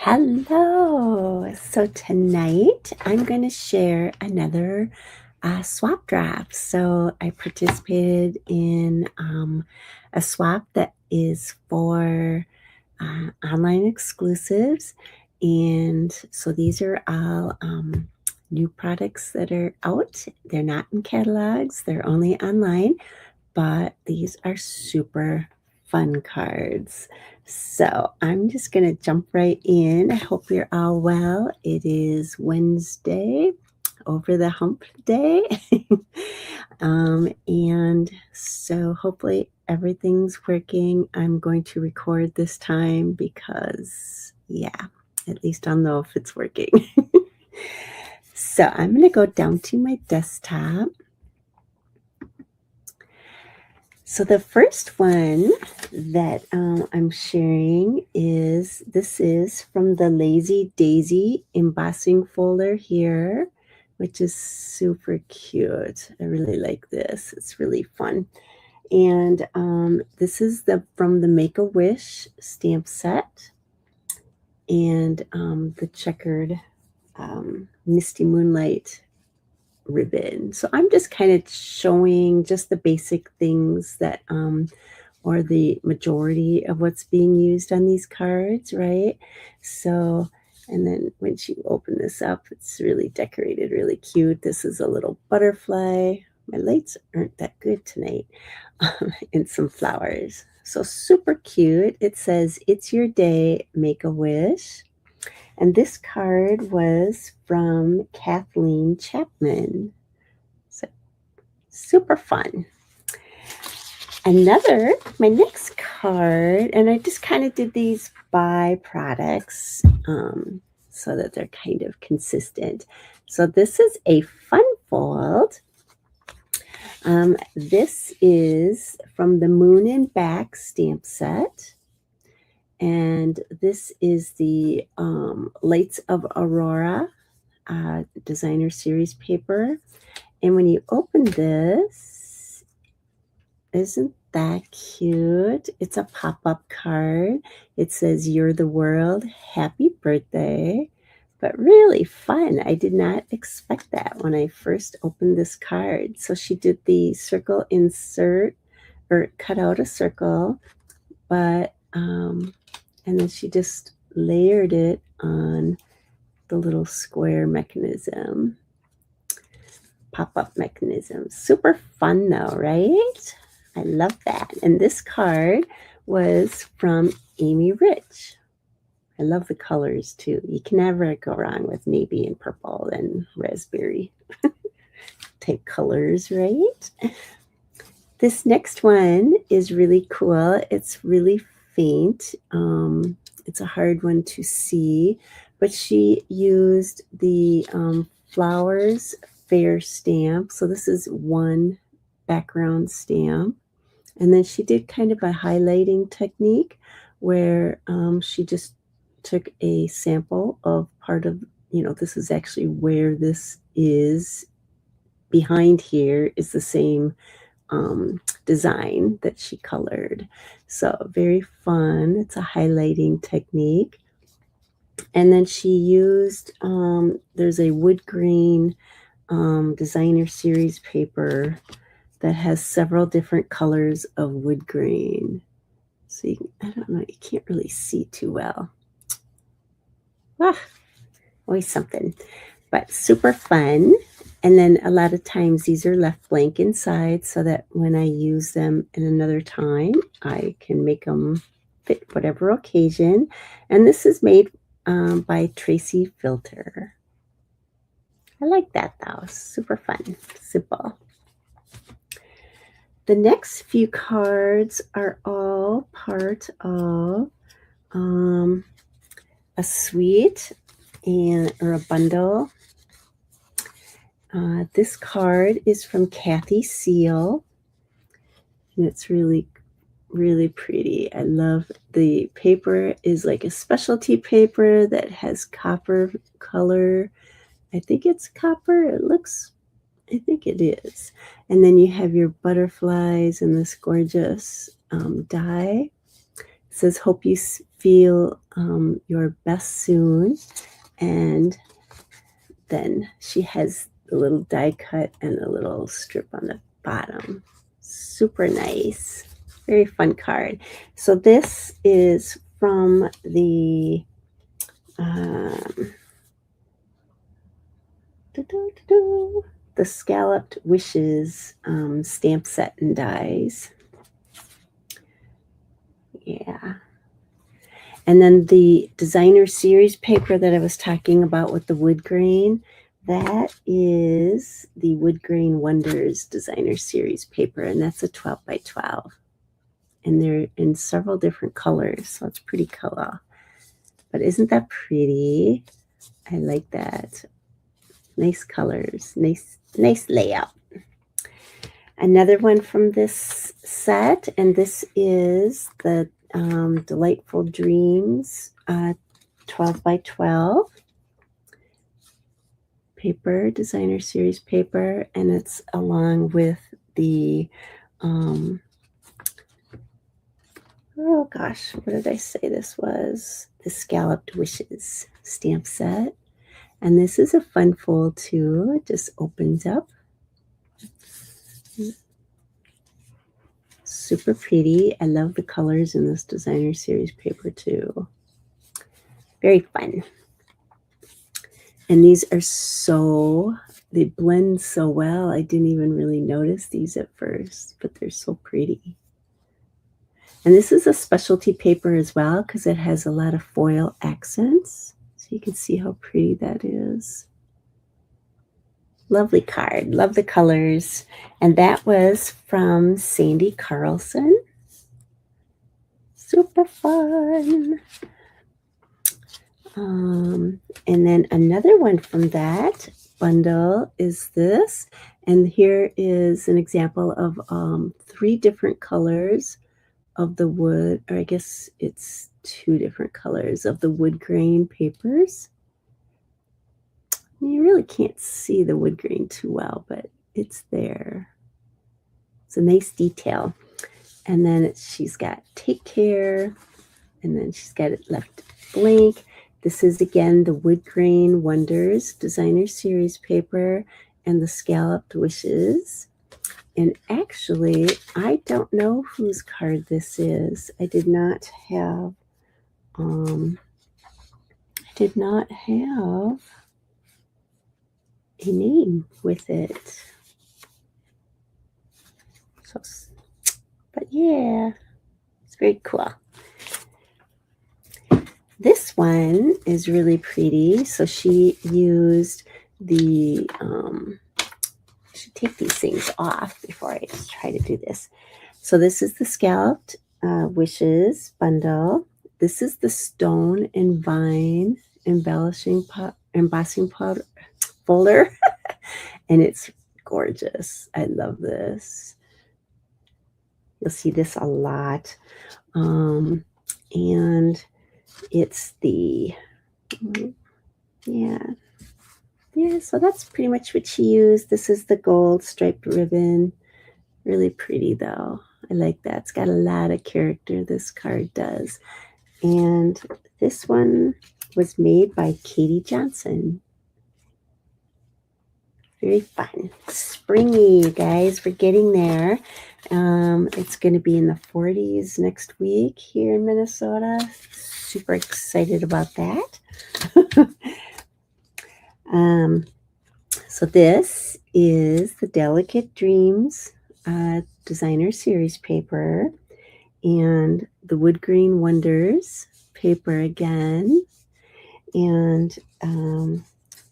Hello. So tonight I'm going to share another swap drop. So I participated in a swap that is for online exclusives. And so these are all new products that are out. They're not in catalogs, they're only online, but these are super fun cards. So I'm just going to jump right in. I hope you're all well. It is Wednesday, over the hump day. And so hopefully everything's working. I'm going to record this time because, yeah, at least I'll know if it's working. So I'm going to go down to my desktop. So the first one that I'm sharing is from the Lazy Daisy embossing folder here, which is super cute. I really like this. It's really fun. And this is from the Make-A-Wish stamp set, and the checkered Misty Moonlight ribbon. So I'm just kind of showing just the basic things that or the majority of what's being used on these cards, right? So, and then when you open this up, it's really decorated, really cute. This is a little butterfly. My lights aren't that good tonight. And some flowers. So super cute. It says, "It's your day, make a wish." And this card was from Kathleen Chapman. So super fun. My next card, and I just kind of did these by products so that they're kind of consistent. So this is a fun fold. This is from the Moon and Back stamp set. And this is the Lights of Aurora designer series paper. And when you open this, isn't that cute? It's a pop-up card. It says, "You're the world, happy birthday." But really fun. I did not expect that when I first opened this card. So she did the circle insert, or cut out a circle, but and then she just layered it on the little square mechanism, pop-up mechanism. Super fun though, right? I love that. And this card was from Amy Rich. I love the colors too. You can never go wrong with navy and purple and raspberry type colors, right? This next one is really cool. It's really faint. It's a hard one to see, but she used the Flowers Fair stamp. So this is one background stamp. And then she did kind of a highlighting technique where she just took a sample of part of, this is actually where this is. Behind here is the same design that she colored. So very fun. It's a highlighting technique. And then she used, there's a wood grain designer series paper that has several different colors of wood grain. So I don't know, you can't really see too well. Always something, but super fun. And then a lot of times these are left blank inside so that when I use them in another time, I can make them fit whatever occasion. And this is made by Tracy Filter. I like that though, super fun, simple. The next few cards are all part of a suite or a bundle. This card is from Kathy Seal, and it's really, really pretty. I love the paper. Is like a specialty paper that has copper color. I think it's copper. I think it is. And then you have your butterflies and this gorgeous die. It says, hope you feel your best soon. And then she has the little die cut and a little strip on the bottom. Super nice. Very fun card. So this is from the the Scalloped Wishes stamp set and dies. Yeah. And then the designer series paper that I was talking about with the wood grain, that is the Wood Grain Wonders designer series paper, and that's a 12 by 12. And they're in several different colors, so it's pretty cool. But isn't that pretty? I like that. Nice colors, nice layout. Another one from this set, and this is the Delightful Dreams 12 by 12 paper, designer series paper, and it's along with the oh gosh, what did I say this was? The Scalloped Wishes stamp set. And this is a fun fold too. It just opens up. Super pretty. I love the colors in this designer series paper too. Very fun. And these are so, they blend so well. I didn't even really notice these at first, but they're so pretty. And this is a specialty paper as well because it has a lot of foil accents. So you can see how pretty that is. Lovely card. Love the colors. And that was from Sandy Carlson. Super fun. And then another one from that bundle is this. And here is an example of 3 different colors of the wood, or I guess it's 2 different colors of the wood grain papers. You really can't see the wood grain too well, but it's there. It's a nice detail. And then she's got Take Care, and then she's got it left blank. This is, again, the Wood Grain Wonders designer series paper and the Scalloped Wishes. And actually, I don't know whose card this is. I did not have a name with it. So, but yeah, it's very cool. This one is really pretty. So she used the, I should take these things off before I try to do this. So this is the Scalloped Wishes bundle. This is the Stone and Vine embossing powder folder. And it's gorgeous. I love this. You'll see this a lot. And it's the, yeah, so that's pretty much what she used. This is the gold striped ribbon. Really pretty though. I like that. It's got a lot of character, this card does. And this one was made by Katie Johnson. Very fun. Springy, you guys. We're getting there. It's going to be in the 40s next week here in Minnesota. Super excited about that. So this is the Delicate Dreams designer series paper and the Wood Grain Wonders paper again. And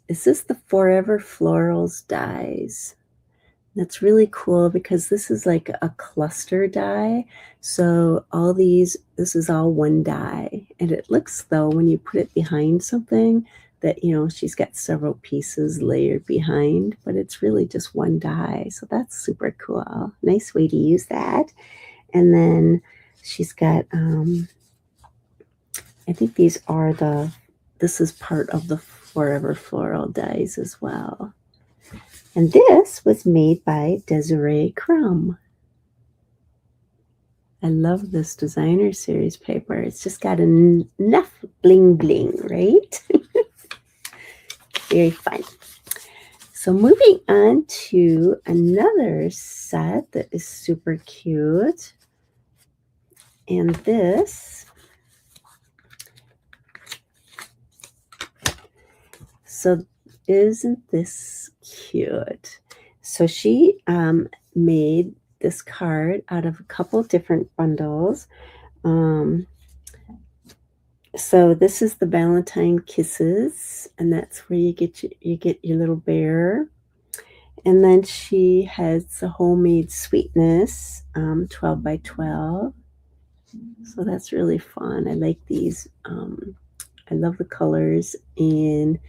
this is the Forever Florals dies. That's really cool because this is like a cluster die. So all these, this is all one die. And it looks though, when you put it behind something, that, you know, she's got several pieces layered behind, but it's really just one die. So that's super cool. Nice way to use that. And then she's got, I think these are this is part of the Forever Floral dies as well. And this was made by Desiree Crum. I love this designer series paper. It's just got enough bling bling, right? Very fun. So moving on to another set that is super cute. And this, so isn't this cute? So she made this card out of a couple different bundles. So this is the Valentine Kisses, and that's where you get your little bear. And then she has the homemade sweetness, 12 by 12. So that's really fun. I like these. I love the colors, and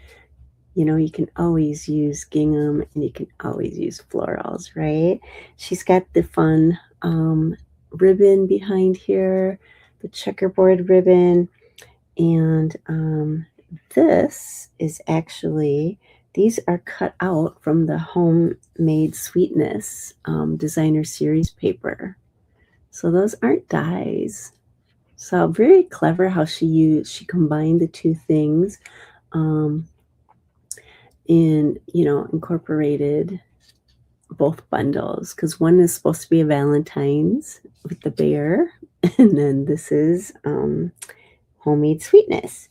you can always use gingham and you can always use florals, right? She's got the fun ribbon behind here, the checkerboard ribbon. And this is actually, these are cut out from the Homemade Sweetness designer series paper. So those aren't dies. So very clever how she combined the two things, and incorporated both bundles, because one is supposed to be a Valentine's with the bear, and then this is Homemade Sweetness.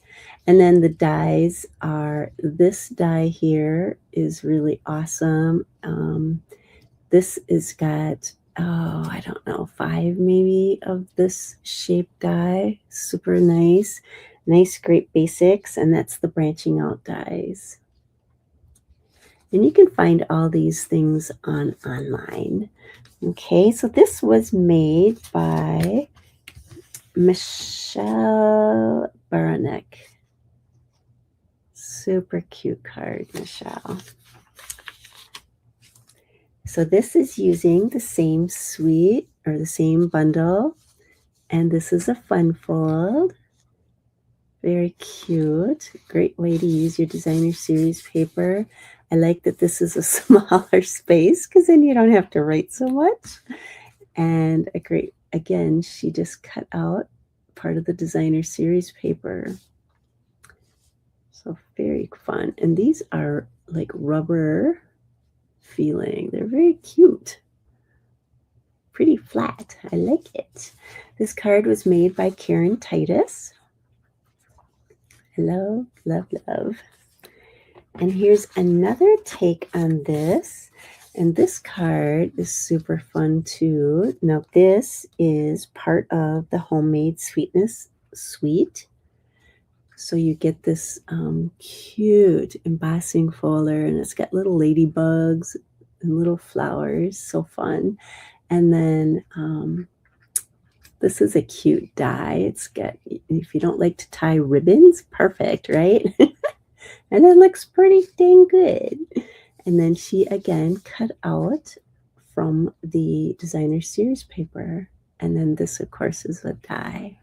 And then the dies are, this die here is really awesome. This is got, I don't know, 5 maybe of this shape die. Super nice. Nice, great basics. And that's the branching out dies. And you can find all these things online. Okay, so this was made by Michelle Baranek. Super cute card, Michelle. So this is using the same suite or the same bundle. And this is a fun fold. Very cute. Great way to use your designer series paper. I like that this is a smaller space because then you don't have to write so much. And a great, again, she just cut out part of the designer series paper. So very fun. And these are like rubber feeling. They're very cute. Pretty flat. I like it. This card was made by Karen Titus. Love, love, love. And here's another take on this. And this card is super fun too. Now this is part of the Homemade Sweetness Suite. So you get this cute embossing folder, and it's got little ladybugs and little flowers. So fun. And then this is a cute die. It's got, if you don't like to tie ribbons, perfect, right? And it looks pretty dang good. And then she again cut out from the designer series paper. And then this, of course, is a die.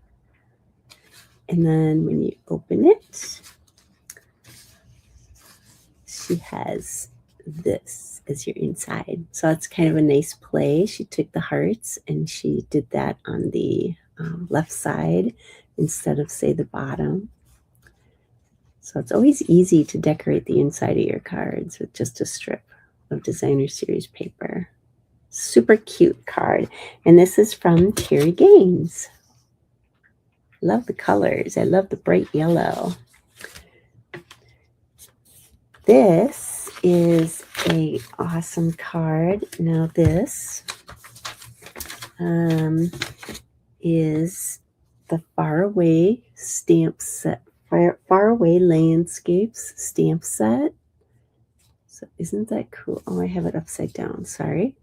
And then when you open it, she has this as your inside. So it's kind of a nice play. She took the hearts and she did that on the left side instead of, say, the bottom. So it's always easy to decorate the inside of your cards with just a strip of designer series paper. Super cute card. And this is from Terry Gaines. Love the colors. I love the bright yellow. This is a awesome card. Now this is the Faraway stamp set. Faraway Landscapes stamp set. So isn't that cool? Oh, I have it upside down. Sorry.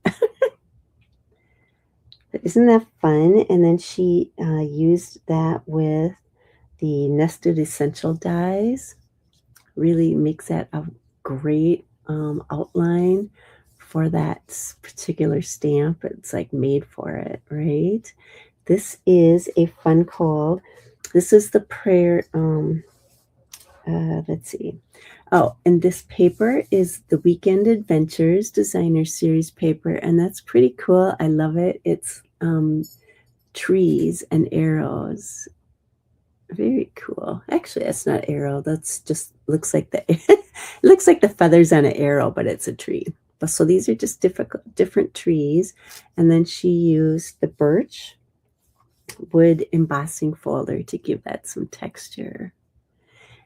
But isn't that fun? And then she used that with the nested essential dies. Really makes that a great outline for that particular stamp. It's like made for it, right? This is a fun cold. This is the prayer. Let's see. Oh, and this paper is the Weekend Adventures Designer Series paper, and that's pretty cool. I love it. It's trees and arrows. Very cool. Actually, that's not arrow. That's just looks like the it looks like the feathers on an arrow, but it's a tree. But so these are just different trees. And then she used the birch wood embossing folder to give that some texture.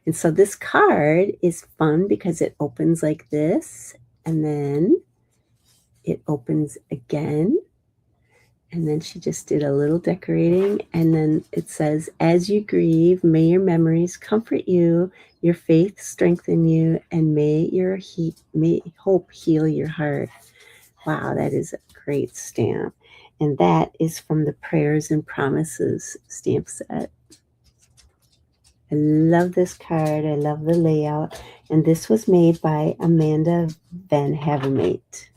And so this card is fun because it opens like this, and then it opens again. And then she just did a little decorating. And then it says, as you grieve, may your memories comfort you, your faith strengthen you, and may hope heal your heart. Wow, that is a great stamp. And that is from the Prayers and Promises stamp set. I love this card. I love the layout. And this was made by Amanda Van Havermate.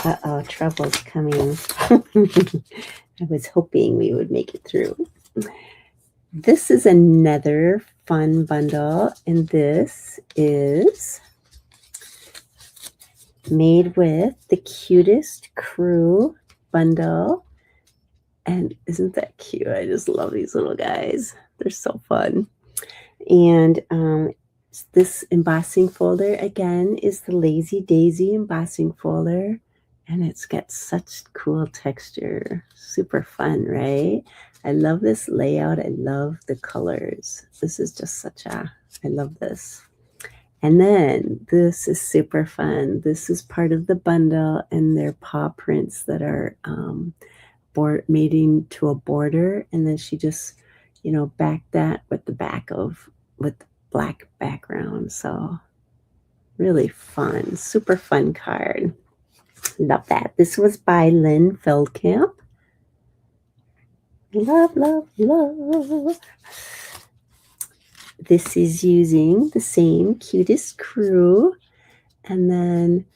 Uh-oh, trouble's coming. I was hoping we would make it through. This is another fun bundle, and this is made with the Cutest Crew bundle. And isn't that cute? I just love these little guys. They're so fun. And this embossing folder, again, is the Lazy Daisy embossing folder. And it's got such cool texture. Super fun, right? I love this layout. I love the colors. This is just I love this. And then this is super fun. This is part of the bundle, and they're paw prints that are made into a border. And then she just, backed that with black background. So really fun, super fun card. Love that. This was by Lynn Feldkamp. Love, love, love. This is using the same Cutest Crew. And then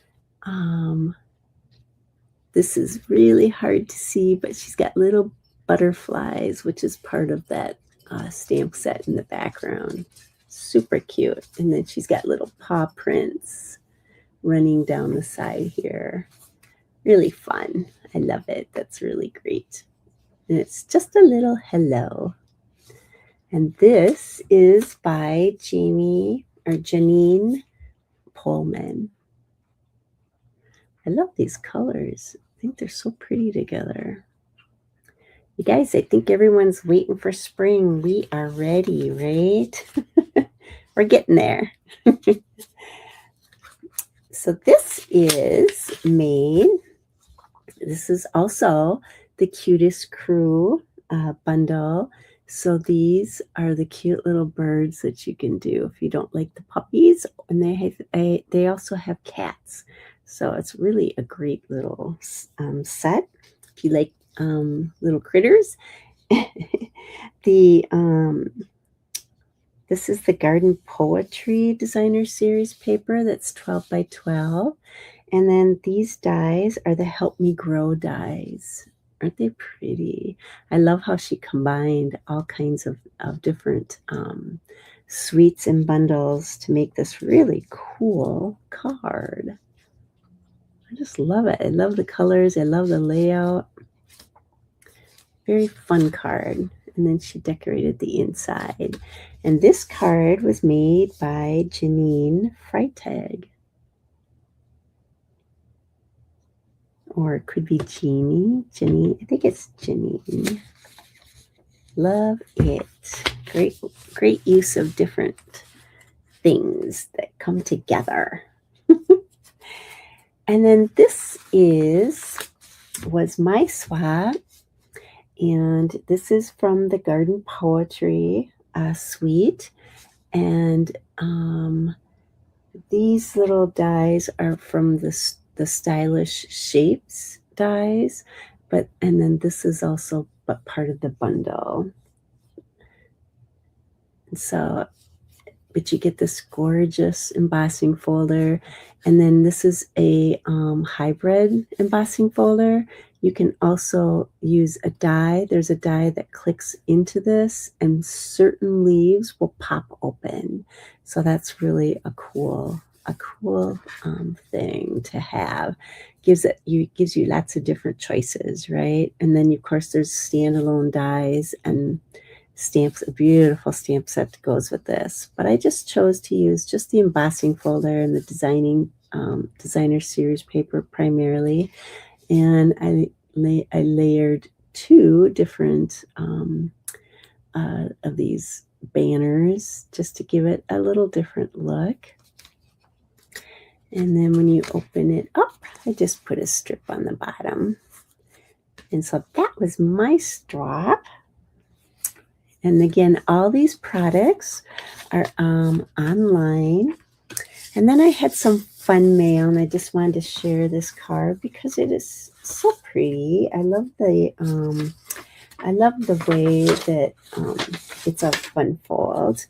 this is really hard to see, but she's got little butterflies, which is part of that stamp set in the background. Super cute. And then she's got little paw prints running down the side here. Really fun. I love it. That's really great. And it's just a little hello. And this is by Janine Pullman. I love these colors. I think they're so pretty together. You guys, I think everyone's waiting for spring. We are ready, right? We're getting there. So this is made. This is also the Cutest Crew bundle. So these are the cute little birds that you can do if you don't like the puppies. And they also have cats. So it's really a great little set if you like little critters. This is the Garden Poetry Designer Series paper that's 12 by 12. And then these dies are the Help Me Grow dies. Aren't they pretty? I love how she combined all kinds of different suites and bundles to make this really cool card. I just love it. I love the colors. I love the layout. Very fun card. And then she decorated the inside. And this card was made by Janine Freitag. Or it could be Jeannie. I think it's Janine. Love it. Great use of different things that come together. And then this was my swap. And this is from the Garden Poetry suite. And these little dies are from the Stylish Shapes dies, and then this is also part of the bundle. And so, but you get this gorgeous embossing folder, and then this is a hybrid embossing folder. You can also use a die. There's a die that clicks into this, and certain leaves will pop open. So that's really a cool a cool thing to have. Gives you lots of different choices, right? And then of course there's standalone dies and stamps, a beautiful stamp set that goes with this. But I just chose to use just the embossing folder and the designer series paper primarily, and I layered two different of these banners just to give it a little different look. And then when you open it up, I just put a strip on the bottom. And so that was my strap. And again, all these products are online. And then I had some fun mail, and I just wanted to share this card because it is so pretty. I love the way that it's a fun fold.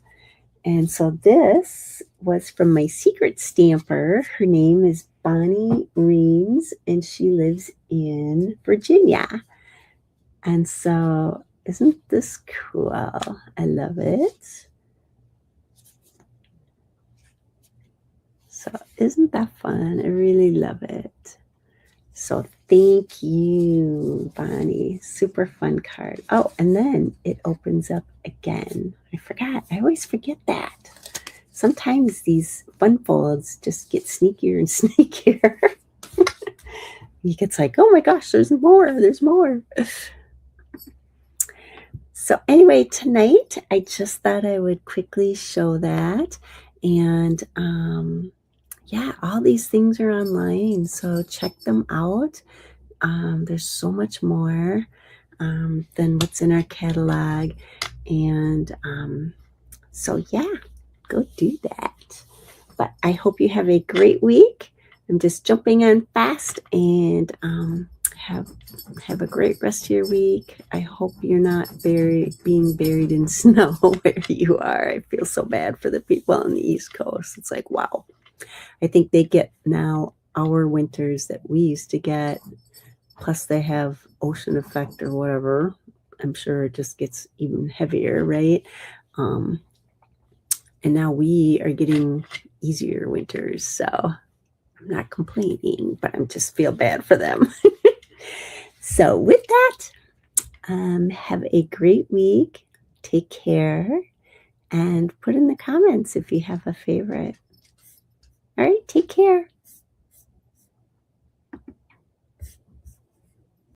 And so this was from my secret stamper. Her name is Bonnie Reams, and she lives in Virginia. And so isn't this cool? I love it. So isn't that fun? I really love it. So thank you, Bonnie. Super fun card. Oh, and then it opens up again. I forgot. I always forget that. Sometimes these fun folds just get sneakier and sneakier. It's like, oh my gosh, there's more. There's more. So anyway, tonight I just thought I would quickly show that. And yeah, all these things are online, so check them out. There's so much more than what's in our catalog. And so yeah, go do that. But I hope you have a great week. I'm just jumping on fast, and have a great rest of your week. I hope you're not being buried in snow where you are. I feel so bad for the people on the East Coast. It's like, wow. I think they get now our winters that we used to get, plus they have ocean effect or whatever. I'm sure it just gets even heavier, right? And now we are getting easier winters, so I'm not complaining, but I just feel bad for them. So with that, have a great week. Take care, and put in the comments if you have a favorite. All right, take care.